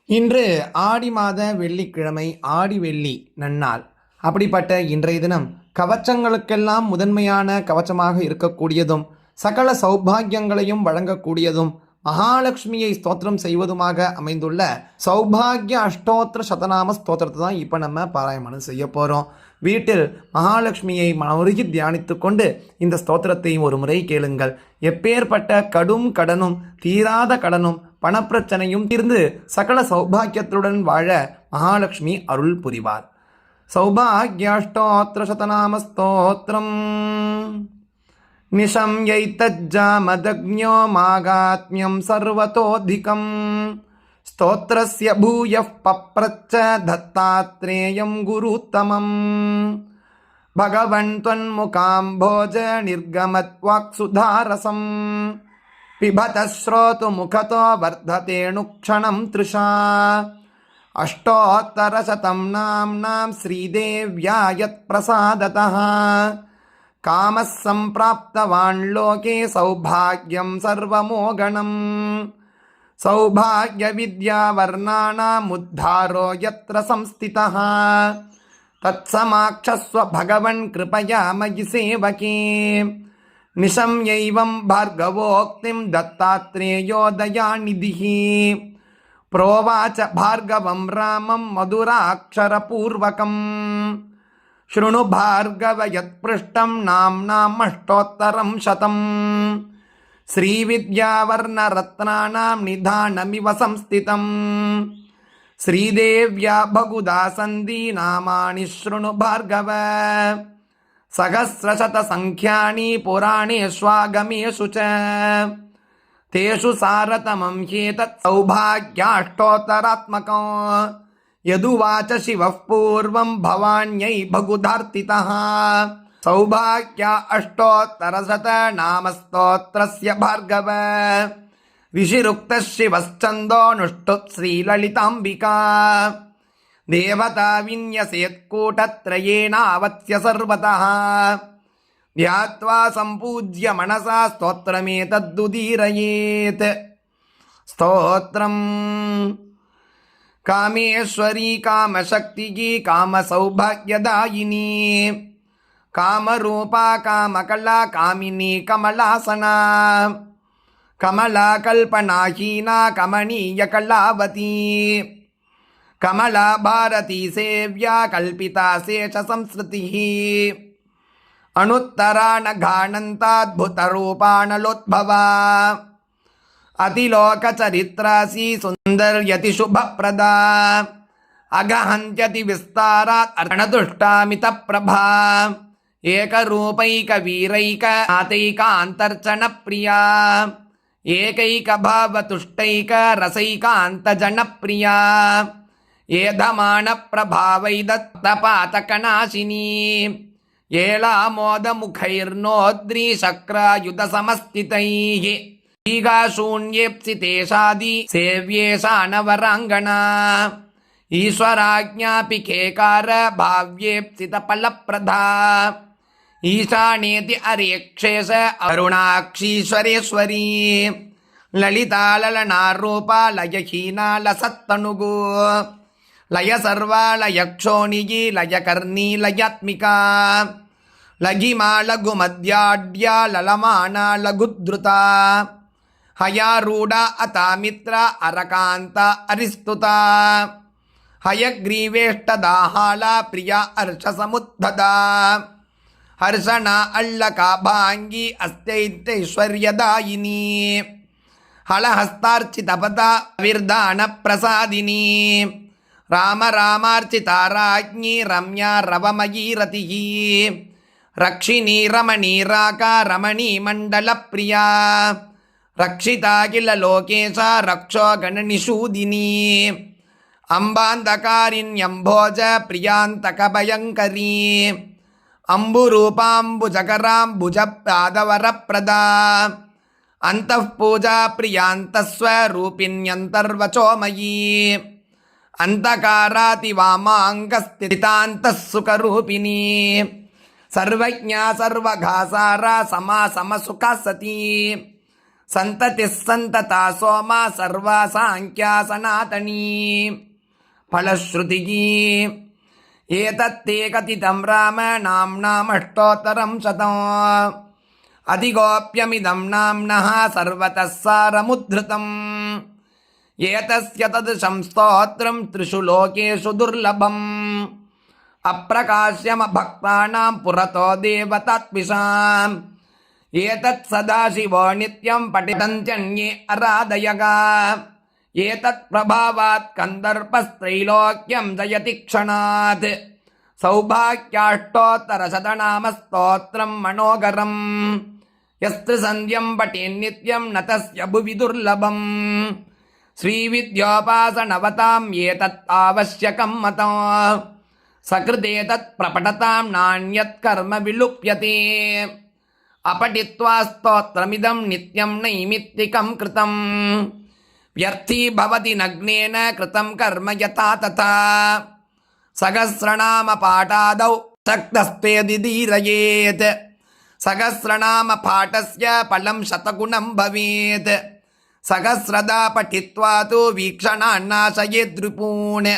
இன்று ஆடி மாத வெள்ளிக்கிழமை, ஆடி வெள்ளி நன்னாள். அப்படிப்பட்ட இன்றைய தினம் கவச்சங்களுக்கெல்லாம் முதன்மையான கவச்சமாக இருக்கக்கூடியதும் சகல சௌபாகியங்களையும் வழங்கக்கூடியதும் மகாலட்சுமியை ஸ்தோத்திரம் செய்வதுமாக அமைந்துள்ள சௌபாகிய அஷ்டோத்திர சதநாம ஸ்தோத்திரத்தை தான் இப்போ நம்ம பாராயணம் செய்ய போகிறோம். வீட்டில் மகாலட்சுமியை மனமுருகி தியானித்து கொண்டு இந்த ஸ்தோத்திரத்தை ஒரு முறை கேளுங்கள். எப்பேற்பட்ட கடும் கடனும் தீராத கடனும் பணப்பிரச்சனையும் தீர்ந்து சகல சௌபாகியத்துடன் வாழ மகாலட்சுமி அருள் புரிவார். சௌபாகியாஷ்டோத்திர சதநாம ஸ்தோத்திரம். நிஷம்யைதஜ்ஜாமதக்ஞோ மாகாத்ம்யம் சர்வதோதிகம் स्तोत्रस्य भूयः पप्रच्छ दत्तात्रेयं गुरुत्तमम् भगवन् त्वन्मुखाम्भोज निर्गमत्वाक्सुधारसं पिबतः श्रोतुमुखतो वर्धतेऽनुक्षणं तृषा अष्टोत्तरशतं नाम्नां श्रीदेव्या यत्प्रसादतः कामः सम्प्राप्तवान् लोके सौभाग्यं सर्वमोगणम् सौभाग्य विद्या वर्णानामुद्धारो यत्र संस्थितः तत्समाक्षस्व भगवन् कृपया मयि सेवके निशम्यैवं भार्गवोक्तिं दत्तात्रेयो दयानिधिः प्रोवाच भार्गवं रामं मधुराक्षरपूर्वकम् शृणु भार्गव यत्पृष्टं नाम्नामष्टोत्तरं शतम् श्रीविद्यावर्णरत्नानां निधानमिव संस्थितं श्रीदेव्या बहुधा सन्धिनामानि शृणु भार्गव सहस्रशतसङ्ख्यानि पुराणेष्वागमेषु च तेषु सारतमं ह्येतत् सौभाग्याष्टोत्तरात्मकं यदुवाच शिवः पूर्वं भवान्यै बहुधार्तितः सौभाग्य अष्टोत्तरशत नामस्तोत्रस्य भार्गव ऋषिरुक्तः शिवश्चन्दोऽनुष्टुप् श्रीललिताम्बिका देवता विन्यसेत्कूटत्रयेणावत्स्य सर्वतः ध्यात्वा सम्पूज्य मनसा स्तोत्रमेतद्दुदीरयेत् स्तोत्रम् कामेश्वरी कामशक्तिगी कामसौभाग्यदायिनी कामरूपा कामकला कामिनी कमलासना कमलाकल्पनाहीना कमनीयकलावती कमला भारती सेव्या कल्पिता शेषसंस्कृतिः अनुत्तरानघानन्ताद्भुतरूपाणलोद्भवा अतिलोकचरित्रासी सुन्दर्यतिशुभप्रदा अगहन्त्यति विस्तारात् अर्णदुष्टामितप्रभा एकरूपैकवीरैकनाथैकान्तर्चनप्रिया एकैकभावतुष्टैकरसैकान्तजनप्रिया एधमानप्रभावैदत्तपातकनाशिनी येलामोदमुखैर्नोद्रीशक्रायुधसमस्थितैः ईगाशून्येप्सितेषादि सेव्येषा नवराङ्गना ईश्वराज्ञापि केकार भाव्येप्सितफलप्रदा ईशानेति अरेक्षेश अरुणाक्षीश्वरेश्वरी ललिता ललनारूपा लयहीना लसत्तनुगो लय सर्वा लयक्षोणिगी लयकर्णी लयात्मिका लघिमा लघुमध्याढ्या ललमाना लघुद्रुता हयारूढा अतामित्रा अरकान्ता अरिस्तुता हयग्रीवेष्टदाहाला प्रिया अर्षसमुद्धदा हर्षणा अल्लकाभाङ्गी अस्त्यैत्यैश्वर्यदायिनी हलहस्तार्चितपदा विर्दानप्रसादिनी राम रामार्चिता राज्ञी रम्या रवमयी रतिः रक्षिणी रमणी राका रमणी मण्डलप्रिया रक्षिता किल लोकेशा रक्षो गणनिषूदिनी अंबांधकारिण्यंभोज प्रियांतकभयंकरी अंबुरूपांबुजकरांबुजपादवरप्रदा अंतःपूजा प्रियांतस्वरूपिण्यन्तर्वचोमयी अंतकारातिवामाङ्गस्थितान्तःसुखरूपिणी सर्वज्ञा सर्वघासारा समा समसुखा सती சந்ததி சந்ததா சோமா சர்வா சாங்கியா சனாதனீ பலஸ்ருதிகி ஏதத்தே கதிதம் ராம நாம்னாமஷ்டோத்தரம் சதம் அதிகோப்யமிதம் நாம்னः சர்வதः சாரமுத்ருதம் ஏதஸ்ய ததுஷம் ஸ்தோத்ரம் த்ரிஷு லோகேஷு துர்லபம் அப்ரகாஷ்யமபக்தானாம் புரதோ தேவதாத்மிஷாம் ஏதத் சதாசிவோ நித்யம் படிதந்த்யன்யே அராதயகா ஏதத் பிரபாவாத் கந்தர்ப்பஸ்த்ரைலோக்யம் ஜயதி க்ஷணாத் சௌபாக்யாஷ்டோத்தரசதநாமஸ்தோத்ரம் மனோகரம் யஸ்து சந்தியம் பட்டேன்னித்யம் நதஸ்ய புவி துர்லபம் ஸ்ரீவித்யோபாசனவதாம் ஏதத் ஆவஸ்யகம் மதம் சகிருதேதத் பிரபடதாம் நாண்யத் கர்ம விலுப்யதே अपठित्वा स्तोत्रमिदं नित्यं नैमित्तिकं कृतं व्यर्थी भवति नग्नेन कृतं कर्म यथा तथा सहस्रनाम पाठादौ शक्तस्तेदिधीरयेत् सहस्रनाम पाठस्य फलं शतगुणं भवेत् सहस्रदा पठित्वा तु वीक्षणान्नाशयेद्रिपून्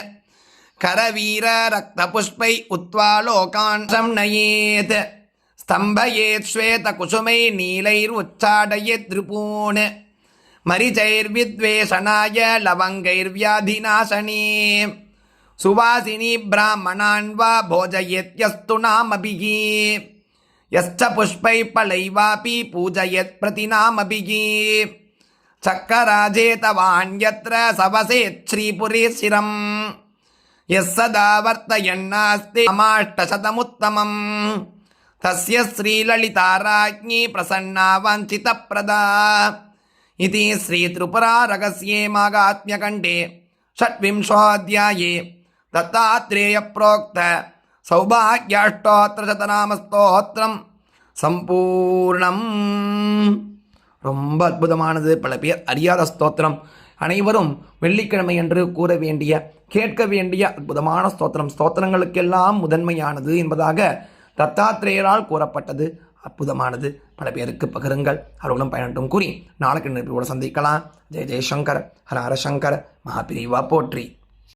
करवीर रक्तपुष्पै उत्वा लोकान् संनयेत् स्तंभयेत् श्वेतकुसुमै नीलैरुच्चाटयेद्रिपून् मरिचैर्विद्वेषणाय लवङ्गैर्व्याधिनाशने सुवासिनी ब्राह्मणान् वा भोजयेत्यस्तु नामभिः यश्च पुष्पैः फलैवापि पूजयेत् प्रतिनामभिः चक्रराजेतवान् यत्र सवसेत् श्रीपुरेशिरम् यः सदा वर्तयन्नास्ति अमाष्टशतमुत्तमम् तस्य श्रीललिताराज्ञी प्रसन्ना वाञ्छितप्रदा इति श्रीत्रिपुरारहस्ये माहात्म्यखण्डे षड्विंशोऽध्याये दत्तात्रेयप्रोक्त சௌபாக்யாஷ்டோத்திரசதநாமஸ்தோத்திரம் சம்பூர்ணம். ரொம்ப அற்புதமானது, பல பேர் அறியாத ஸ்தோத்திரம். அனைவரும் வெள்ளிக்கிழமை என்று கூற வேண்டிய கேட்க வேண்டிய அற்புதமான ஸ்தோத்திரம், ஸ்தோத்திரங்களுக்கெல்லாம் முதன்மையானது என்பதாக தத்தாத்திரேயரால் கூறப்பட்டது. அற்புதமானது, பல பேருக்கு பகிருங்கள், அருளும் பயனட்டும் கூறி நாளைக்கு நினைப்போடு சந்திக்கலாம். ஜெய ஜெயசங்கர், ஹர ஹர சங்கர், மகாபிரிவா போற்றி.